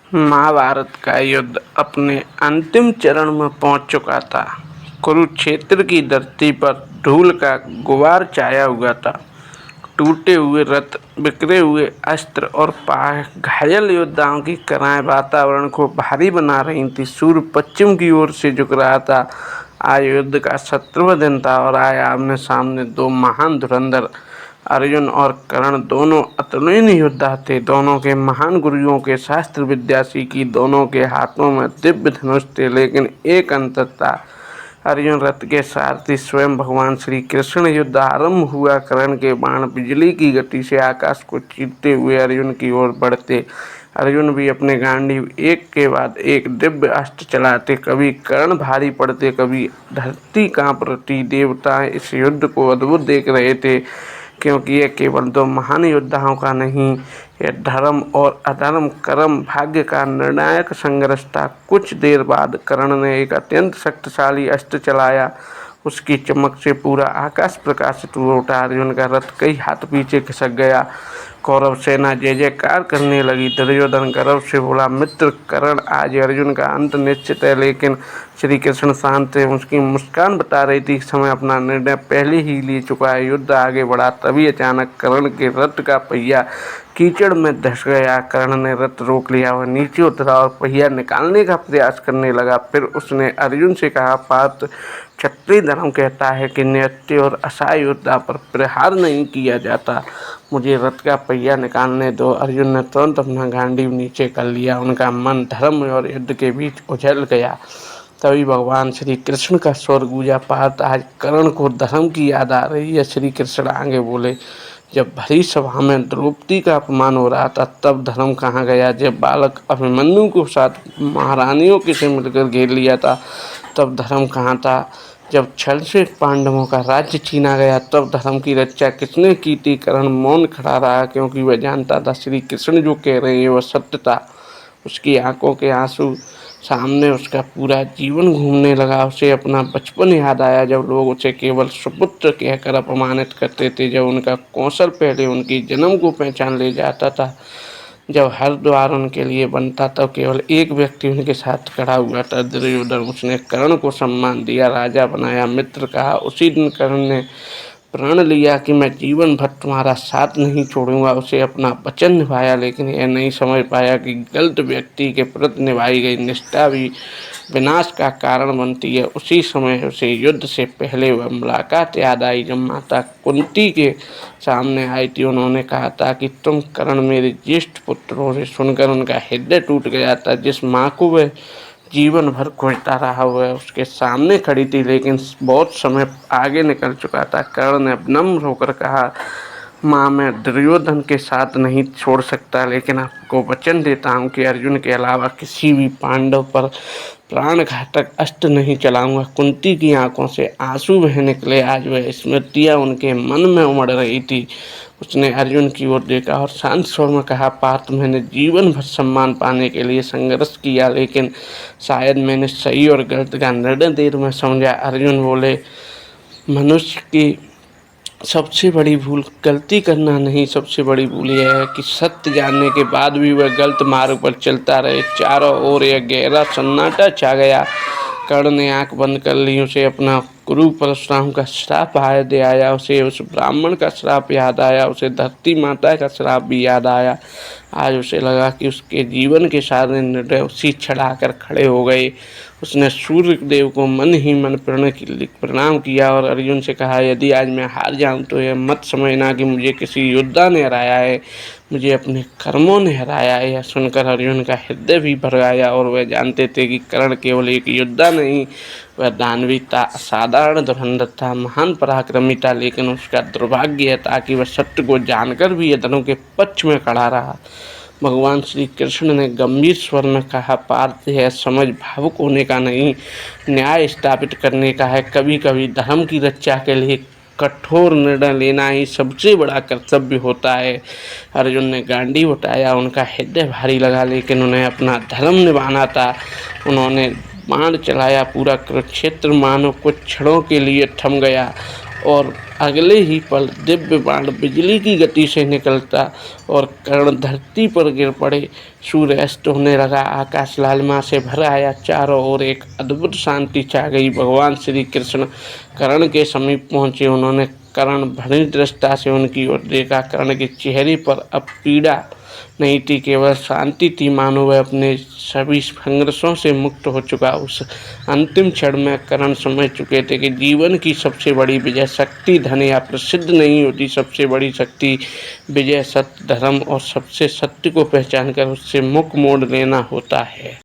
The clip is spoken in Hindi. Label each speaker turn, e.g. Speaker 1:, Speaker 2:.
Speaker 1: महाभारत का युद्ध अपने अंतिम चरण में पहुंच चुका था। कुरुक्षेत्र की धरती पर धूल का गुबार छाया हुआ था। टूटे हुए रथ, बिखरे हुए अस्त्र और घायल योद्धाओं की कलाएं वातावरण को भारी बना रही थी। सूर्य पश्चिम की ओर से झुक रहा था। आज युद्ध का 17वां दिन था और आज आमने सामने दो महान धुरंधर अर्जुन और कर्ण दोनों अतुलनीय योद्धा थे। दोनों के महान गुरुओं के शास्त्र विद्या सीखी। दोनों के हाथों में दिव्य धनुष थे, लेकिन एक अंतर था। अर्जुन रथ के सारथी स्वयं भगवान श्री कृष्ण। युद्ध आरंभ हुआ। कर्ण के बाण बिजली की गति से आकाश को चीरते हुए अर्जुन की ओर बढ़ते। अर्जुन भी अपने गांडीव एक के बाद एक दिव्य अस्त्र चलाते। कभी कर्ण भारी पड़ते, कभी धरती कांप उठती। देवता इस युद्ध को अद्भुत देख रहे थे, क्योंकि यह केवल दो महान योद्धाओं का नहीं, यह धर्म और अधर्म, कर्म भाग्य का निर्णायक संघर्ष था। कुछ देर बाद कर्ण ने एक अत्यंत शक्तिशाली अस्त्र चलाया। उसकी चमक से पूरा आकाश प्रकाशित हो उठा। अर्जुन का रथ कई हाथ पीछे खिसक गया। कौरव सेना जय जयकार करने लगी। दुर्योधन गर्व से बोला, मित्र कर्ण, आज अर्जुन का अंत निश्चित है। लेकिन श्री कृष्ण शांत थे। उसकी मुस्कान बता रही थी समय अपना निर्णय पहले ही ले चुका है। युद्ध आगे बढ़ा। तभी अचानक कर्ण के रथ का पहिया कीचड़ में धंस गया। कर्ण ने रथ रोक लिया। वह नीचे उतरा और पहिया निकालने का प्रयास करने लगा। फिर उसने अर्जुन से कहा, पार्थ, क्षत्रिय धर्म कहता है कि नित्य और असहाय योद्धा पर प्रहार नहीं किया जाता। मुझे रथ का पहिया निकालने दो। अर्जुन ने तुरंत अपना गांडीव नीचे कर लिया। उनका मन धर्म और युद्ध के बीच उछल गया। तभी भगवान श्री कृष्ण का स्वर गूंजा, पार्थ, आज कर्ण को धर्म की याद आ रही है। श्री कृष्ण आगे बोले, जब भरी सभा में द्रौपदी का अपमान हो रहा था, तब धर्म कहाँ गया? जब बालक अभिमन्यु को साथ महारानियों के से मिलकर घेर लिया था, तब धर्म कहाँ था? जब छल से पांडवों का राज्य छीना गया, तब धर्म की रक्षा किसने की थी? कर्ण मौन खड़ा रहा, क्योंकि वह जानता था श्री कृष्ण जो कह रहे हैं वह सत्य था। उसकी आंखों के आंसू सामने उसका पूरा जीवन घूमने लगा। उसे अपना बचपन याद आया, जब लोग उसे केवल सुपुत्र कहकर अपमानित करते थे, जब उनका कौशल पहले उनकी जन्म को पहचान ले जाता था, जब हर द्वार उनके लिए बनता, तब केवल एक व्यक्ति उनके साथ खड़ा हुआ था, दुर्योधन। उसने कर्ण को सम्मान दिया, राजा बनाया, मित्र कहा। उसी दिन कर्ण ने प्रण लिया कि मैं जीवन भर तुम्हारा साथ नहीं छोड़ूंगा। उसे अपना वचन निभाया, लेकिन यह नहीं समझ पाया कि गलत व्यक्ति के प्रति निभाई गई निष्ठा भी विनाश का कारण बनती है। उसी समय उसे युद्ध से पहले वह मुलाकात याद आई, जब माता कुंती के सामने आई थी। उन्होंने कहा था कि तुम कर्ण मेरे ज्येष्ठ पुत्र हो। उसे सुनकर उनका हृदय टूट गया था। जिस माँ को वह जीवन भर खोजता रहा, वह उसके सामने खड़ी थी, लेकिन बहुत समय आगे निकल चुका था। कर्ण ने विनम्र होकर कहा, माँ, मैं दुर्योधन के साथ नहीं छोड़ सकता, लेकिन आपको वचन देता हूँ कि अर्जुन के अलावा किसी भी पांडव पर प्राणघातक अस्त्र नहीं चलाऊंगा। कुंती की आंखों से आंसू बह निकले। आज वह स्मृतियाँ उनके मन में उमड़ रही थी। उसने अर्जुन की ओर देखा और शांत स्वर में कहा, पार्थ, मैंने जीवन भर सम्मान पाने के लिए संघर्ष किया, लेकिन शायद मैंने सही और गलत का निर्णय देर में समझा। अर्जुन बोले, मनुष्य की सबसे बड़ी भूल गलती करना नहीं, सबसे बड़ी भूल यह है कि सत्य जानने के बाद भी वह गलत मार्ग पर चलता रहे। चारों ओर यह गहरा सन्नाटा छा गया। कर्ण ने आंख बंद कर ली। उसे अपना गुरु परशुराम का श्राप याद आया। उसे उस ब्राह्मण का श्राप याद आया। उसे धरती माता का श्राप भी याद आया। आज उसे लगा कि उसके जीवन के सारे निर्णय उसी क्षण आकर खड़े हो गए। उसने सूर्य देव को मन ही मन प्रणाम किया और अर्जुन से कहा, यदि आज मैं हार जाऊं तो यह मत समझना कि मुझे किसी योद्धा ने हराया है, मुझे अपने कर्मों ने हराया है। यह सुनकर अर्जुन का हृदय भी भर आया और वह जानते थे कि कर्ण केवल एक योद्धा नहीं, वह दानवी था, असाधारण धुरंधर था, महान पराक्रमी था। लेकिन उसका दुर्भाग्य था कि वह सत्य को जानकर भी अधर्म के पक्ष में खड़ा रहा। भगवान श्री कृष्ण ने गंभीर स्वर में कहा, पार्थ, यह समझ भावुक होने का नहीं, न्याय स्थापित करने का है। कभी कभी धर्म की रक्षा के लिए कठोर निर्णय लेना ही सबसे बड़ा कर्तव्य होता है। अर्जुन ने गांडीव उठाया। उनका हृदय भारी लगा, लेकिन उन्हें अपना धर्म निभाना था। उन्होंने बाण चलाया। पूरा कुरुक्षेत्र मानो कुछ क्षणों के लिए थम गया और अगले ही पल दिव्य बाण बिजली की गति से निकलता और कर्ण धरती पर गिर पड़े। सूर्य अस्त होने लगा, आकाश लालिमा से भर आया, चारों ओर एक अद्भुत शांति छा गई। भगवान श्री कृष्ण कर्ण के समीप पहुंचे। उन्होंने कर्ण भरी दृष्टता से उनकी ओर देखा। कर्ण के चेहरे पर अब पीड़ा नहीं थी, केवल शांति थी, मानो वह अपने सभी संघर्षों से मुक्त हो चुका। उस अंतिम क्षण में कर्ण समझ चुके थे कि जीवन की सबसे बड़ी विजय शक्ति धन या प्रसिद्ध नहीं होती। सबसे बड़ी शक्ति विजय सत्य, धर्म और सबसे सत्य को पहचान कर उससे मुख मोड़ लेना होता है।